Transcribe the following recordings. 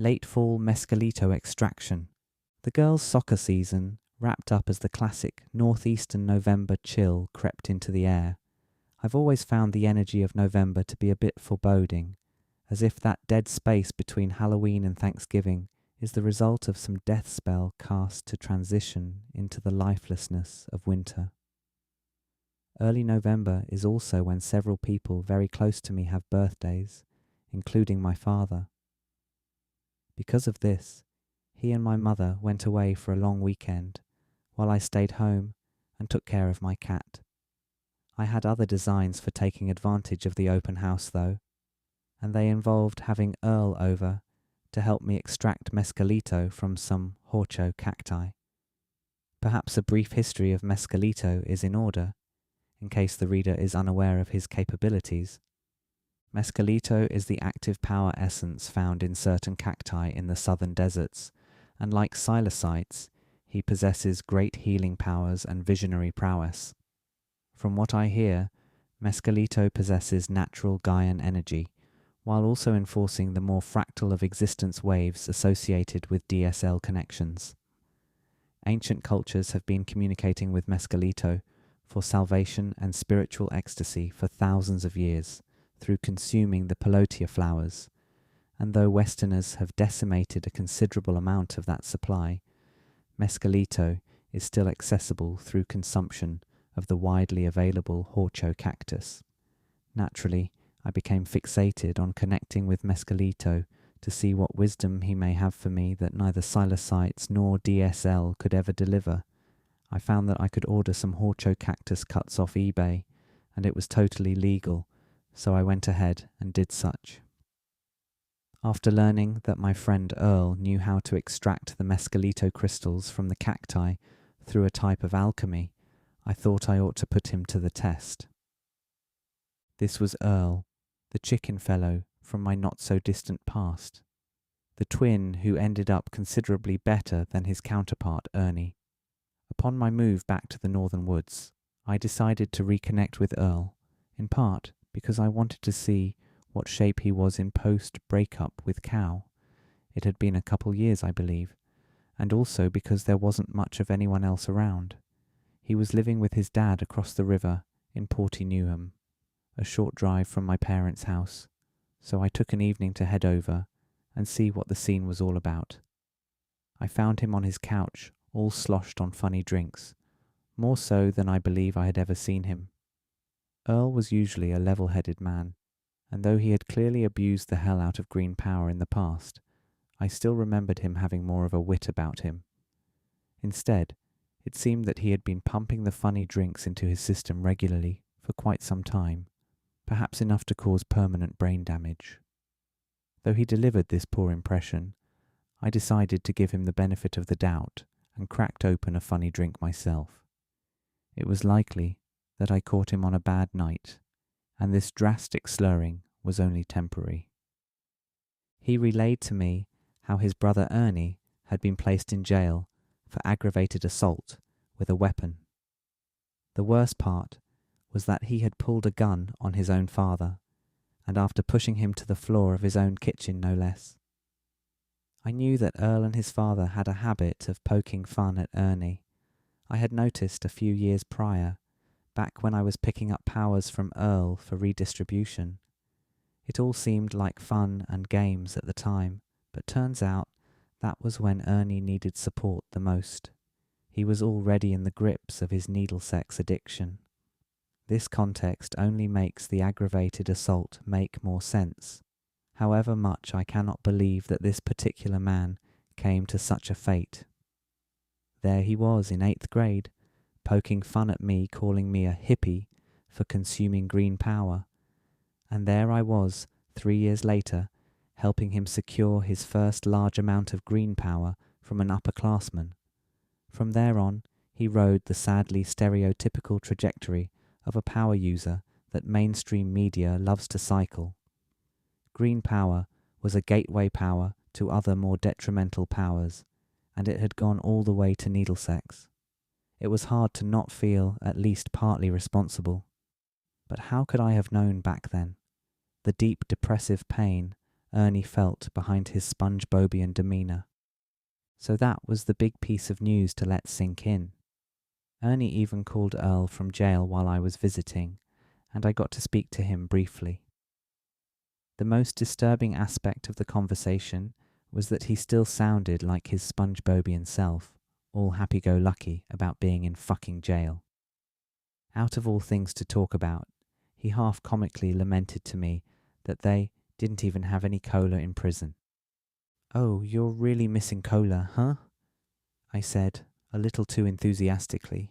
Late fall Mescalito extraction. The girls' soccer season wrapped up as the classic northeastern November chill crept into the air. I've always found the energy of November to be a bit foreboding, as if that dead space between Halloween and Thanksgiving is the result of some death spell cast to transition into the lifelessness of winter. Early November is also when several people very close to me have birthdays, including my father. Because of this, he and my mother went away for a long weekend, while I stayed home and took care of my cat. I had other designs for taking advantage of the open house though, and they involved having Earl over to help me extract Mescalito from some Horcho cacti. Perhaps a brief history of Mescalito is in order, in case the reader is unaware of his capabilities. Mescalito is the active power essence found in certain cacti in the southern deserts, and like psilocytes, he possesses great healing powers and visionary prowess. From what I hear, Mescalito possesses natural Gaian energy, while also enforcing the more fractal of existence waves associated with DSL connections. Ancient cultures have been communicating with Mescalito for salvation and spiritual ecstasy for thousands of years through consuming the Pelotia flowers, and though Westerners have decimated a considerable amount of that supply, Mescalito is still accessible through consumption of the widely available Horcho cactus. Naturally, I became fixated on connecting with Mescalito to see what wisdom he may have for me that neither psilocytes nor DSL could ever deliver. I found that I could order some Horcho cactus cuts off eBay, and it was totally legal, so I went ahead and did such. After learning that my friend Earl knew how to extract the Mescalito crystals from the cacti through a type of alchemy, I thought I ought to put him to the test. This was Earl, the chicken fellow from my not-so-distant past, the twin who ended up considerably better than his counterpart Ernie. Upon my move back to the northern woods, I decided to reconnect with Earl, in part because I wanted to see what shape he was in post-breakup with Cow. It had been a couple years, I believe, and also because there wasn't much of anyone else around. He was living with his dad across the river in Porty Newham, a short drive from my parents' house, so I took an evening to head over and see what the scene was all about. I found him on his couch, all sloshed on funny drinks, more so than I believe I had ever seen him. Earl was usually a level-headed man, and though he had clearly abused the hell out of green power in the past, I still remembered him having more of a wit about him. Instead, it seemed that he had been pumping the funny drinks into his system regularly for quite some time, perhaps enough to cause permanent brain damage. Though he delivered this poor impression, I decided to give him the benefit of the doubt and cracked open a funny drink myself. It was likely that I caught him on a bad night, and this drastic slurring was only temporary. He relayed to me how his brother Ernie had been placed in jail for aggravated assault with a weapon. The worst part was that he had pulled a gun on his own father, and after pushing him to the floor of his own kitchen no less. I knew that Earl and his father had a habit of poking fun at Ernie. I had noticed a few years prior, back when I was picking up powers from Earl for redistribution. It all seemed like fun and games at the time, but turns out that was when Ernie needed support the most. He was already in the grips of his needle sex addiction. This context only makes the aggravated assault make more sense, however much I cannot believe that this particular man came to such a fate. There he was in 8th grade, poking fun at me, calling me a hippie for consuming green power, and there I was, 3 years later, helping him secure his first large amount of green power from an upperclassman. From there on, he rode the sadly stereotypical trajectory of a power user that mainstream media loves to cycle. Green power was a gateway power to other more detrimental powers, and it had gone all the way to needle sex. It was hard to not feel at least partly responsible. But how could I have known back then? The deep depressive pain Ernie felt behind his sponge-bobian demeanour. So that was the big piece of news to let sink in. Ernie even called Earl from jail while I was visiting, and I got to speak to him briefly. The most disturbing aspect of the conversation was that he still sounded like his sponge-bobian self, all happy-go-lucky about being in fucking jail. Out of all things to talk about, he half-comically lamented to me that they didn't even have any cola in prison. "Oh, you're really missing cola, huh?" I said, a little too enthusiastically.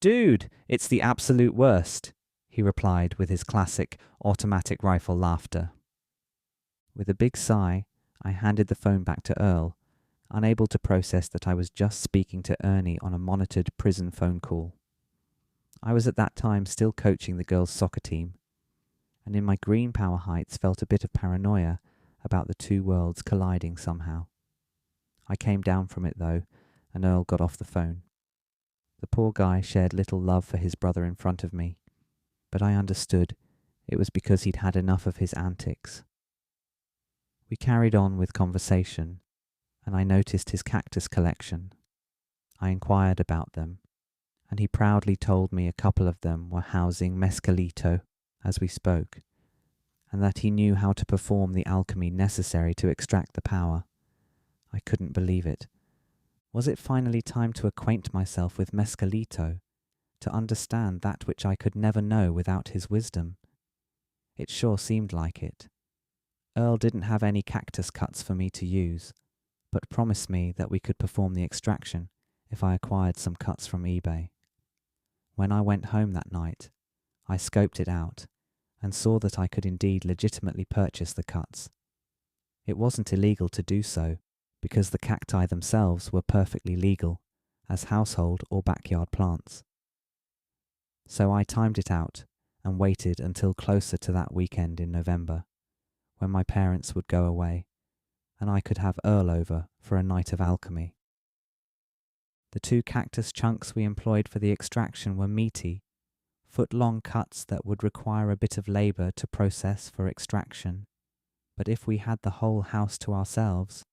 "Dude, it's the absolute worst," he replied with his classic automatic rifle laughter. With a big sigh, I handed the phone back to Earl, unable to process that I was just speaking to Ernie on a monitored prison phone call. I was at that time still coaching the girls' soccer team, and in my green power heights felt a bit of paranoia about the two worlds colliding somehow. I came down from it though, and Earl got off the phone. The poor guy shared little love for his brother in front of me, but I understood it was because he'd had enough of his antics. We carried on with conversation, and I noticed his cactus collection. I inquired about them, and he proudly told me a couple of them were housing Mescalito as we spoke, and that he knew how to perform the alchemy necessary to extract the power. I couldn't believe it. Was it finally time to acquaint myself with Mescalito, to understand that which I could never know without his wisdom? It sure seemed like it. Earl didn't have any cactus cuts for me to use, but promised me that we could perform the extraction if I acquired some cuts from eBay. When I went home that night, I scoped it out and saw that I could indeed legitimately purchase the cuts. It wasn't illegal to do so, because the cacti themselves were perfectly legal as household or backyard plants. So I timed it out and waited until closer to that weekend in November, when my parents would go away, and I could have Earl over for a night of alchemy. The 2 cactus chunks we employed for the extraction were meaty, foot-long cuts that would require a bit of labour to process for extraction, but if we had the whole house to ourselves,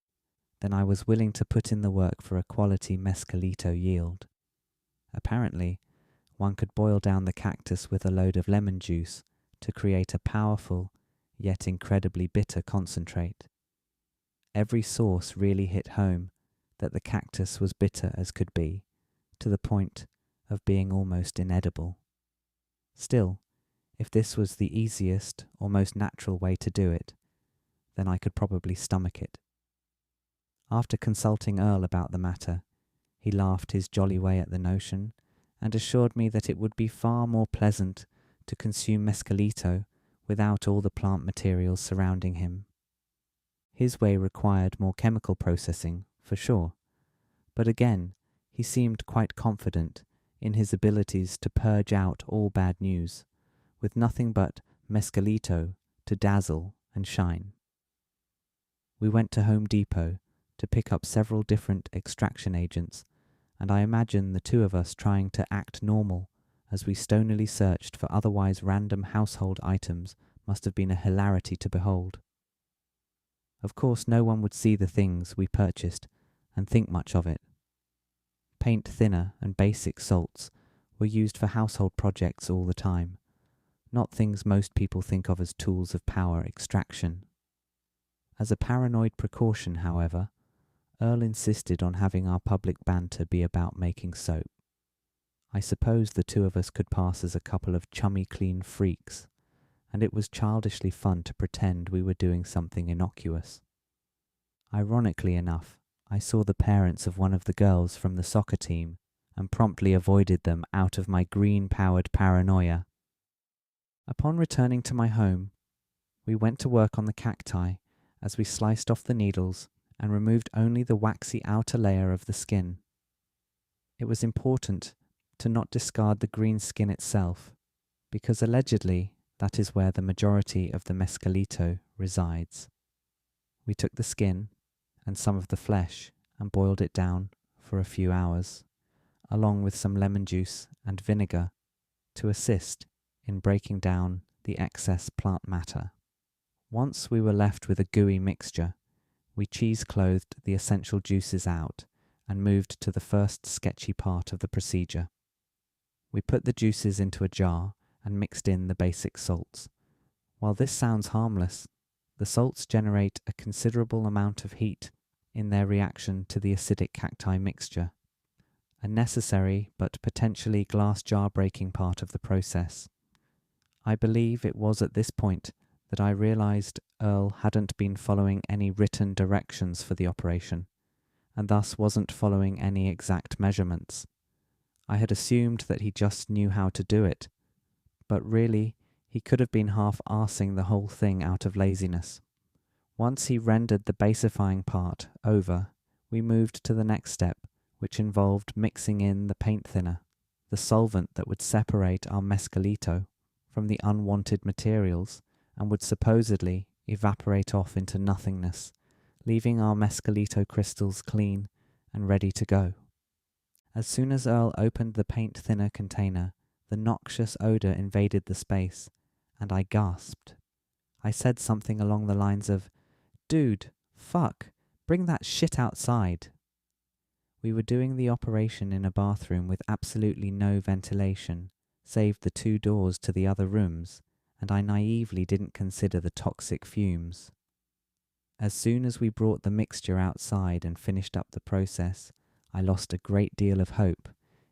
then I was willing to put in the work for a quality Mescalito yield. Apparently, one could boil down the cactus with a load of lemon juice to create a powerful, yet incredibly bitter concentrate. Every source really hit home that the cactus was bitter as could be, to the point of being almost inedible. Still, if this was the easiest or most natural way to do it, then I could probably stomach it. After consulting Earl about the matter, he laughed his jolly way at the notion and assured me that it would be far more pleasant to consume Mescalito without all the plant materials surrounding him. His way required more chemical processing, for sure, but again, he seemed quite confident in his abilities to purge out all bad news, with nothing but Mescalito to dazzle and shine. We went to Home Depot to pick up several different extraction agents, and I imagine the 2 of us trying to act normal as we stonily searched for otherwise random household items must have been a hilarity to behold. Of course, no one would see the things we purchased and think much of it. Paint thinner and basic salts were used for household projects all the time, not things most people think of as tools of power extraction. As a paranoid precaution, however, Earl insisted on having our public banter be about making soap. I suppose the 2 of us could pass as a couple of chummy clean freaks, and it was childishly fun to pretend we were doing something innocuous. Ironically enough, I saw the parents of one of the girls from the soccer team and promptly avoided them out of my green-powered paranoia. Upon returning to my home, we went to work on the cacti as we sliced off the needles and removed only the waxy outer layer of the skin. It was important to not discard the green skin itself, because allegedly that is where the majority of the Mescalito resides. We took the skin and some of the flesh and boiled it down for a few hours, along with some lemon juice and vinegar to assist in breaking down the excess plant matter. Once we were left with a gooey mixture, we cheese-clothed the essential juices out and moved to the first sketchy part of the procedure. We put the juices into a jar and mixed in the basic salts. While this sounds harmless, the salts generate a considerable amount of heat in their reaction to the acidic cacti mixture, a necessary but potentially glass jar breaking part of the process. I believe it was at this point that I realized Earl hadn't been following any written directions for the operation, and thus wasn't following any exact measurements. I had assumed that he just knew how to do it, but really, he could have been half-arsing the whole thing out of laziness. Once he rendered the basifying part over, we moved to the next step, which involved mixing in the paint thinner, the solvent that would separate our Mescalito from the unwanted materials and would supposedly evaporate off into nothingness, leaving our Mescalito crystals clean and ready to go. As soon as Earl opened the paint thinner container, the noxious odour invaded the space, and I gasped. I said something along the lines of, "Dude, fuck, bring that shit outside." We were doing the operation in a bathroom with absolutely no ventilation, save the 2 doors to the other rooms, and I naively didn't consider the toxic fumes. As soon as we brought the mixture outside and finished up the process, I lost a great deal of hope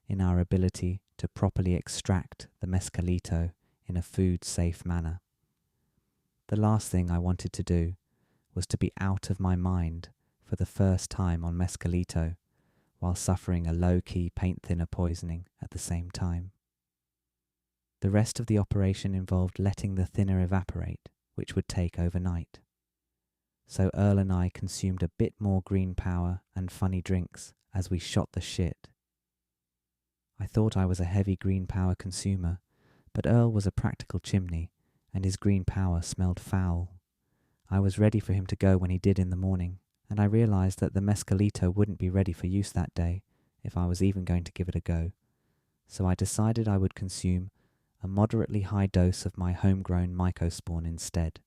in our ability to properly extract the Mescalito in a food-safe manner. The last thing I wanted to do was to be out of my mind for the first time on Mescalito while suffering a low-key paint thinner poisoning at the same time. The rest of the operation involved letting the thinner evaporate, which would take overnight. So Earl and I consumed a bit more green power and funny drinks as we shot the shit. I thought I was a heavy green power consumer, but Earl was a practical chimney, and his green power smelled foul. I was ready for him to go when he did in the morning, and I realized that the Mescalito wouldn't be ready for use that day, if I was even going to give it a go. So I decided I would consume a moderately high dose of my homegrown mycospawn instead.